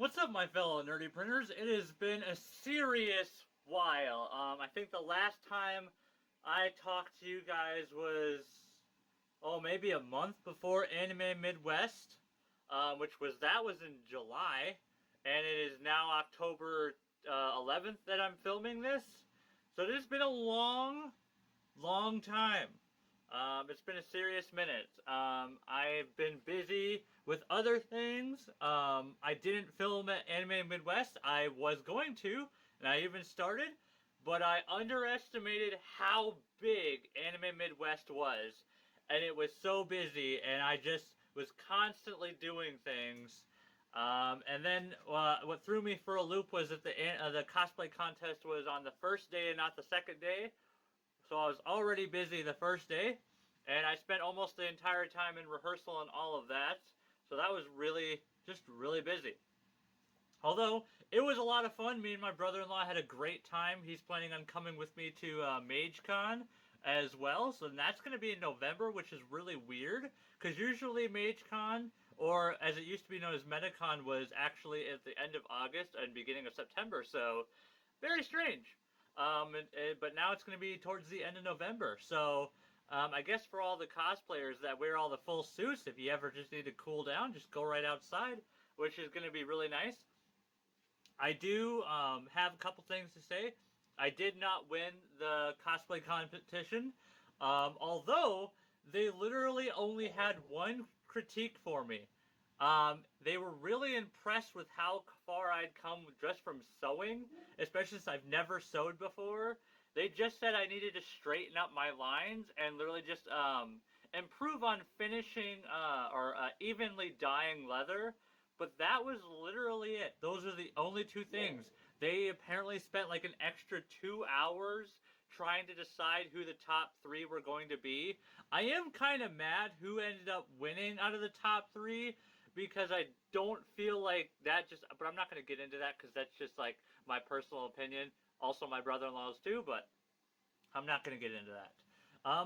What's up, my fellow nerdy printers? It has been a serious while. I think the last time I talked to you guys was, maybe a month before Anime Midwest, which was in July, and it is now October 11th that I'm filming this. So it has been a long time. It's been a serious minute. I've been busy with other things. I didn't film at Anime Midwest. I was going to, and I even started, but I underestimated how big Anime Midwest was. And it was so busy, and I just was constantly doing things. And then what threw me for a loop was that the cosplay contest was on the first day and not the second day. So I was already busy the first day, and I spent almost the entire time in rehearsal and all of that. So that was just really busy. Although, it was a lot of fun. Me and my brother-in-law had a great time. He's planning on coming with me to MageCon as well. So that's going to be in November, which is really weird. Because usually MageCon, or as it used to be known as MetaCon, was actually at the end of August and beginning of September. So, very strange. But now it's going to be towards the end of November. So I guess for all the cosplayers that wear all the full suits, if you ever just need to cool down, just go right outside, which is going to be really nice. I do have a couple things to say. I did not win the cosplay competition, although they literally only had one critique for me. They were really impressed with how far I'd come just from sewing, especially since I've never sewed before. They just said I needed to straighten up my lines and literally just improve on finishing or evenly dyeing leather. But that was literally it. Those are the only two things. They apparently spent like an extra 2 hours trying to decide who the top three were going to be. I am kind of mad who ended up winning out of the top three because I don't feel like that just. But I'm not going to get into that because that's just like my personal opinion. Also, my brother-in-law's too, but I'm not going to get into that.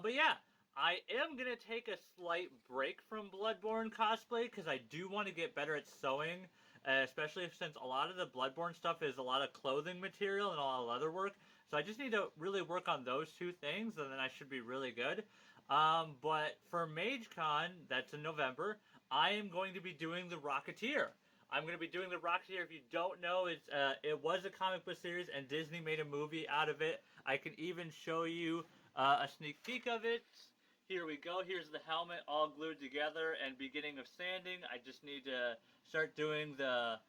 But yeah, I am going to take a slight break from Bloodborne cosplay because I do want to get better at sewing, especially since a lot of the Bloodborne stuff is a lot of clothing material and a lot of leather work. So I just need to really work on those two things, and then I should be really good. But for MageCon, that's in November, I am going to be doing the Rocketeer. I'm going to be doing the Rocketeer. If you don't know, it was a comic book series, and Disney made a movie out of it. I can even show you a sneak peek of it. Here we go. Here's the helmet all glued together and beginning of sanding. I just need to start doing the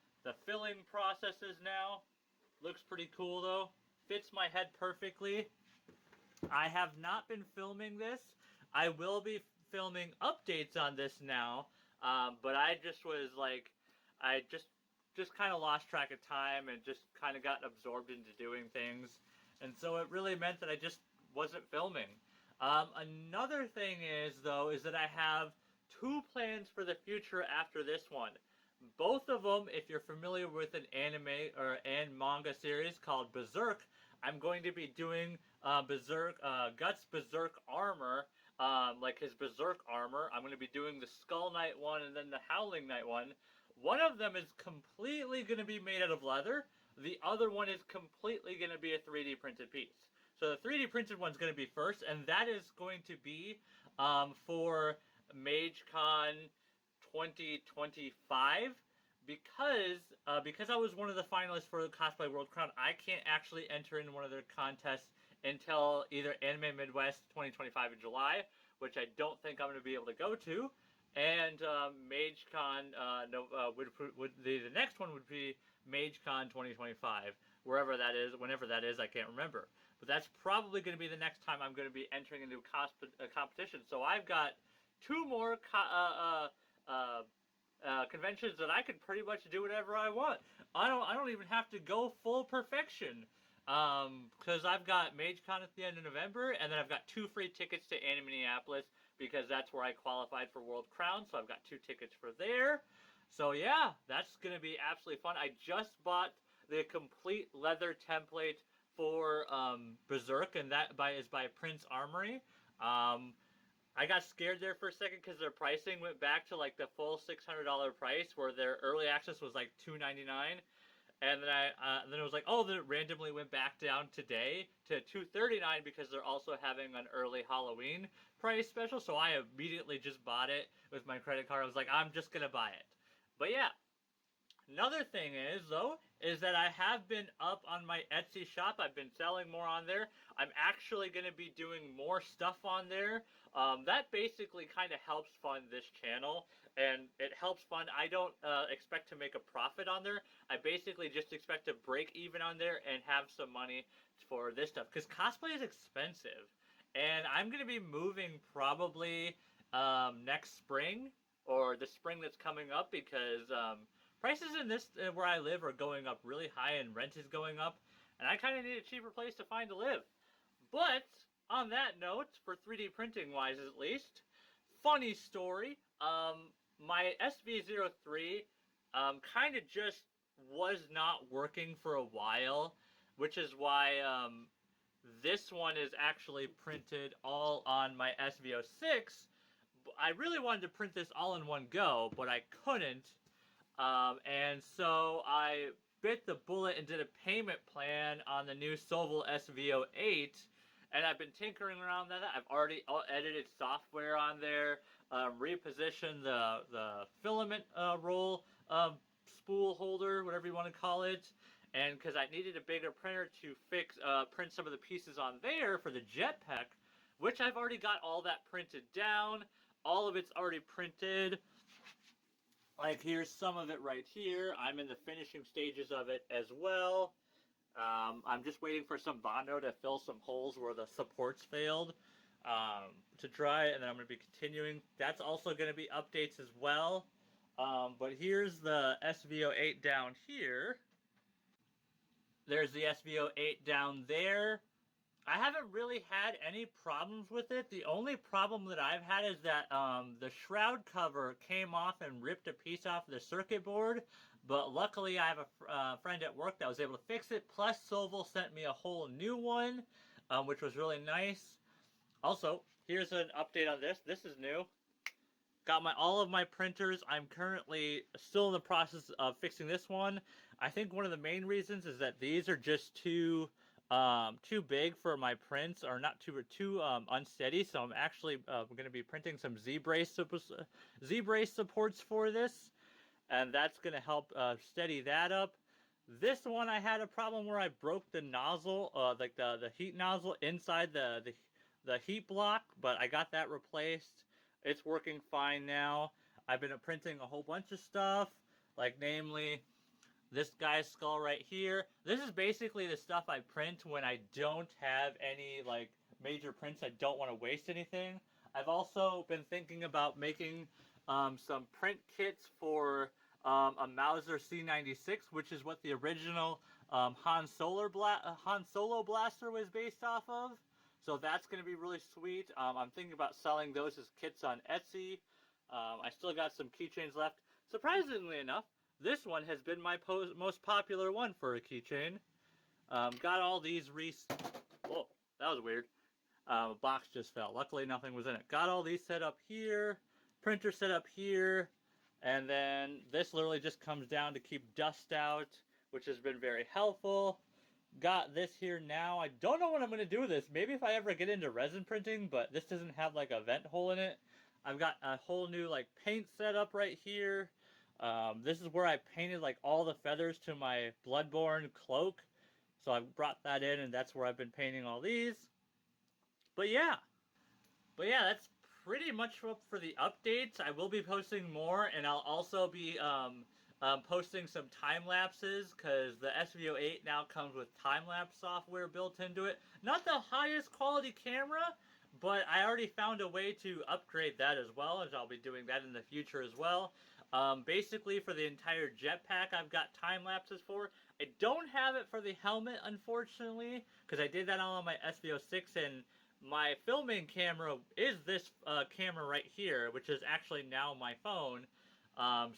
filling processes now. Looks pretty cool though. Fits my head perfectly. I have not been filming this. I will be filming updates on this now. But I just was like, I just kind of lost track of time and just kind of got absorbed into doing things. And so it really meant that I just wasn't filming. Another thing is, though, is that I have two plans for the future after this one. Both of them, if you're familiar with an anime and manga series called Berserk, I'm going to be doing Guts Berserk armor, like his Berserk armor. I'm going to be doing the Skull Knight one and then the Howling Knight one. One of them is completely going to be made out of leather. The other one is completely going to be a 3D printed piece. So the 3D printed one's going to be first, and that is going to be for MageCon 2025. Because I was one of the finalists for the Cosplay World Crown, I can't actually enter in one of their contests until either Anime Midwest 2025 in July, which I don't think I'm going to be able to go to, and MageCon the next one would be MageCon 2025, wherever that is, whenever that is, I can't remember. But that's probably going to be the next time I'm going to be entering into a competition. So I've got two more conventions that I could pretty much do whatever I want. I don't even have to go full perfection. Because I've got MageCon at the end of November, and then I've got 2 free tickets to Minneapolis because that's where I qualified for World Crown. So I've got 2 tickets for there. So yeah, that's gonna be absolutely fun. I just bought the complete leather template for Berserk, and that is by Prince Armory. I got scared there for a second because their pricing went back to like the full $600 price, where their early access was like $299. And then it was like, oh, then it randomly went back down today to $239 because they're also having an early Halloween price special. So I immediately just bought it with my credit card. I was like, I'm just gonna buy it. But yeah, another thing is though is that I have been up on my Etsy shop. I've been selling more on there. I'm actually going to be doing more stuff on there. That basically kind of helps fund this channel, and it helps fund. I don't expect to make a profit on there. I basically just expect to break even on there and have some money for this stuff, because cosplay is expensive, and I'm going to be moving probably next spring or the spring that's coming up, because prices in this where I live are going up really high, and rent is going up, and I kind of need a cheaper place to find to live. But on that note, for 3D printing wise at least, funny story. My SV03 kind of just was not working for a while, which is why this one is actually printed all on my SV06. I really wanted to print this all in one go, but I couldn't. And so I bit the bullet and did a payment plan on the new Soval SV08, and I've been tinkering around that. I've already edited software on there, repositioned the filament roll spool holder, whatever you want to call it, and because I needed a bigger printer to print some of the pieces on there for the jetpack, which I've already got all that printed down. All of it's already printed. Like, here's some of it right here. I'm in the finishing stages of it as well. I'm just waiting for some Bondo to fill some holes where the supports failed to dry, and then I'm going to be continuing. That's also going to be updates as well. But here's the SV08 down here. There's the SV08 down there. I haven't really had any problems with it. The only problem that I've had is that the shroud cover came off and ripped a piece off the circuit board. But luckily, I have a friend at work that was able to fix it. Plus, Soval sent me a whole new one, which was really nice. Also, here's an update on this. This is new. Got all of my printers. I'm currently still in the process of fixing this one. I think one of the main reasons is that these are just too big for my prints, or not too unsteady. So I'm actually going to be printing some Z-brace supports for this, and that's going to help steady that up. This one, I had a problem where I broke the nozzle, like the heat nozzle inside the heat block, but I got that replaced. It's working fine now. I've been printing a whole bunch of stuff, like namely this guy's skull right here. This is basically the stuff I print when I don't have any like major prints. I don't want to waste anything. I've also been thinking about making some print kits for a Mauser C96, which is what the original Han Solo blaster was based off of. So that's going to be really sweet. I'm thinking about selling those as kits on Etsy. I still got some keychains left. Surprisingly enough, this one has been my most popular one for a keychain. Got all these Whoa, that was weird. A box just fell. Luckily, nothing was in it. Got all these set up here. Printer set up here. And then this literally just comes down to keep dust out, which has been very helpful. Got this here now. I don't know what I'm going to do with this. Maybe if I ever get into resin printing, but this doesn't have like a vent hole in it. I've got a whole new like paint setup right here. This is where I painted like all the feathers to my Bloodborne cloak. So I brought that in, and that's where I've been painting all these. But yeah, that's pretty much for the updates. I will be posting more, and I'll also be posting some time lapses, because the SV08 now comes with time lapse software built into it. Not the highest quality camera, but I already found a way to upgrade that as well, as I'll be doing that in the future as well. Basically, for the entire jetpack, I've got time lapses for. I don't have it for the helmet, unfortunately, because I did that all on my SV06, and my filming camera is this camera right here, which is actually now my phone.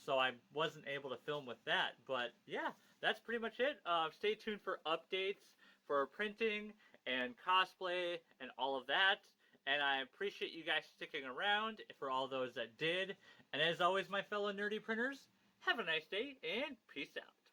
So I wasn't able to film with that. But yeah, that's pretty much it. Stay tuned for updates for printing and cosplay and all of that. and I appreciate you guys sticking around for all those that did. And as always, my fellow nerdy printers, have a nice day and peace out.